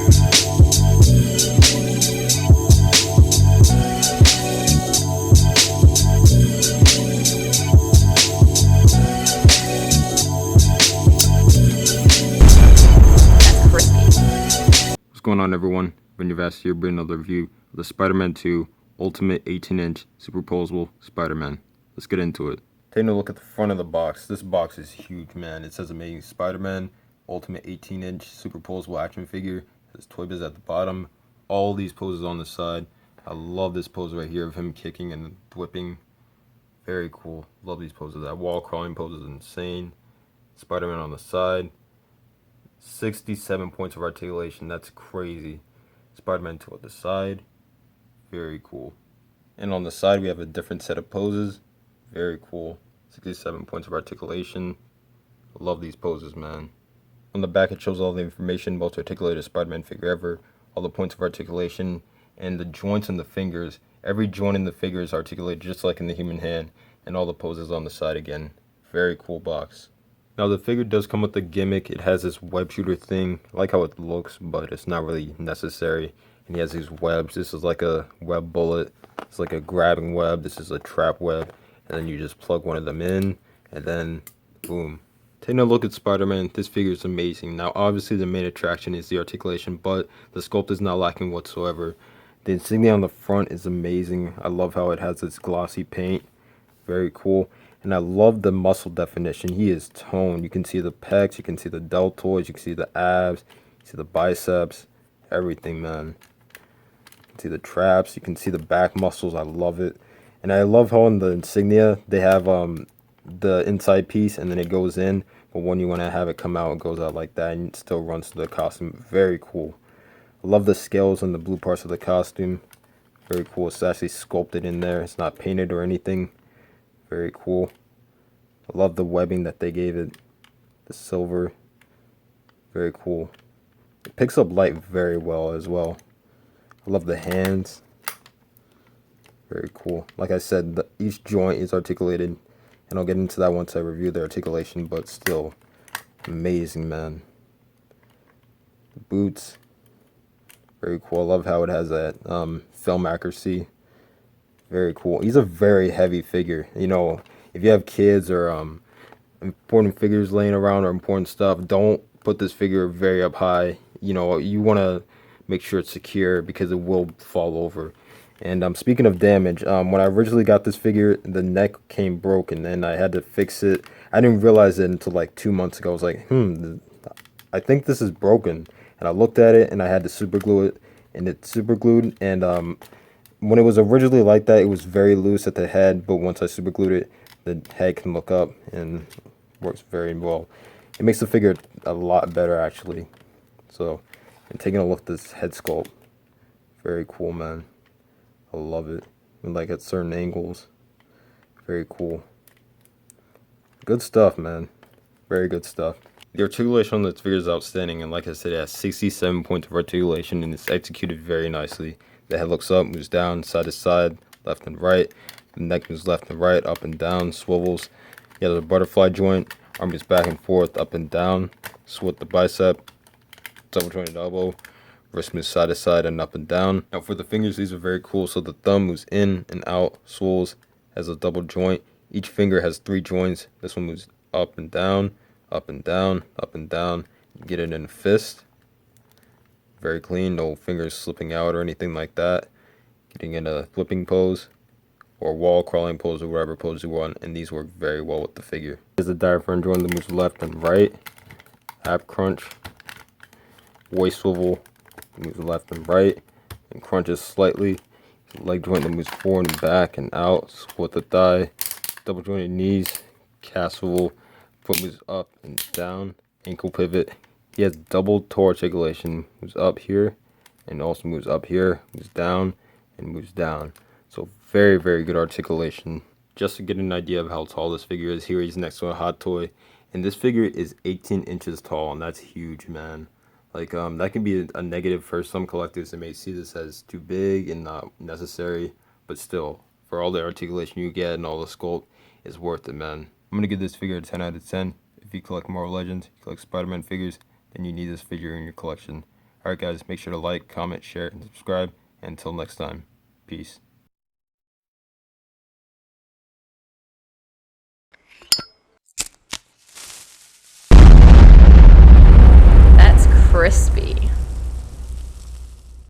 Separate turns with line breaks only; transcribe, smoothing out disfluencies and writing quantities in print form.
What's going on, everyone? Ben Vast here, bringing another review of the Spider-Man 2 Ultimate 18-inch Superposable Spider-Man. Let's get into it. Taking a look at the front of the box. This box is huge, man. It says Amazing Spider-Man Ultimate 18-inch Superposable action figure. There's Toy Biz at the bottom. All these poses on the side. I love this pose right here of him kicking and whipping. Very cool. Love these poses. That wall crawling pose is insane. Spider-Man on the side. 67 points of articulation. That's crazy. Spider-Man 2 at the side. Very cool. And on the side we have a different set of poses. Very cool. 67 points of articulation. Love these poses, man. On the back it shows all the information, most articulated Spider-Man figure ever, all the points of articulation, and the joints in the fingers. Every joint in the figure is articulated just like in the human hand, and all the poses on the side again. Very cool box. Now the figure does come with the gimmick. It has this web shooter thing. I like how it looks, but it's not really necessary. And he has these webs. This is like a web bullet. It's like a grabbing web. This is a trap web. And then you just plug one of them in, and then boom. Taking a look at Spider-Man, this figure is amazing. Now obviously the main attraction is the articulation, but the sculpt is not lacking whatsoever. The insignia on the front is amazing. I love how it has this glossy paint. Very cool. And I love the muscle definition. He is toned. You can see the pecs, you can see the deltoids, you can see the abs, you see the biceps, everything, man. You can see the traps, you can see the back muscles. I love it. And I love how in the insignia they have the inside piece and then it goes in, but when you want to have it come out, it goes out like that and it still runs to the costume. Very cool. I love the scales on the blue parts of the costume. Very cool. It's actually sculpted in there. It's not painted or anything. Very cool. I love the webbing that they gave it. The silver. Very cool. It picks up light very well as well. I love the hands. Very cool. Like I said, each joint is articulated. And I'll get into that once I review the articulation. But still, amazing, man. The boots. Very cool. I love how it has that film accuracy. Very cool. He's a very heavy figure. You know, if you have kids or important figures laying around or important stuff, don't put this figure very up high. You know, you want to make sure it's secure because it will fall over. And speaking of damage, when I originally got this figure, the neck came broken and I had to fix it. I didn't realize it until like 2 months ago. I was like, I think this is broken. And I looked at it and I had to super glue it, and it's super glued. And when it was originally like that, it was very loose at the head, but once I super glued it, the head can look up and works very well. It makes the figure a lot better, actually. So, and taking a look at this head sculpt, very cool, man. I love it. And like at certain angles, very cool. Good stuff, man. Very good stuff. The articulation on this figure is outstanding, and like I said, it has 67 points of articulation, and it's executed very nicely. The head looks up, moves down, side to side, left and right. The neck moves left and right, up and down, swivels. You have the butterfly joint, arm moves back and forth, up and down. Swit the bicep, double jointed elbow. Wrist moves side to side and up and down. Now for the fingers, these are very cool. So the thumb moves in and out, swivels, has a double joint. Each finger has 3 joints. This one moves up and down, up and down, up and down. You get it in a fist. Very clean, no fingers slipping out or anything like that. Getting in a flipping pose or wall crawling pose or whatever pose you want, and these work very well with the figure. Here's the diaphragm joint that moves left and right. Ab crunch. Waist swivel moves left and right and crunches slightly. Leg joint that moves forward and back and out. Split the thigh. Double jointed knees. Calf swivel. Foot moves up and down. Ankle pivot. He has double toe articulation, moves up here, and also moves up here, moves down, and moves down. So very, very good articulation. Just to get an idea of how tall this figure is, here he's next to a hot toy. And this figure is 18 inches tall, and that's huge, man. Like, that can be a negative for some collectors that may see this as too big and not necessary. But still, for all the articulation you get and all the sculpt, it's worth it, man. I'm going to give this figure a 10 out of 10. If you collect Marvel Legends, you collect Spider-Man figures, then you need this figure in your collection. Alright guys, make sure to like, comment, share, and subscribe. And until next time, peace.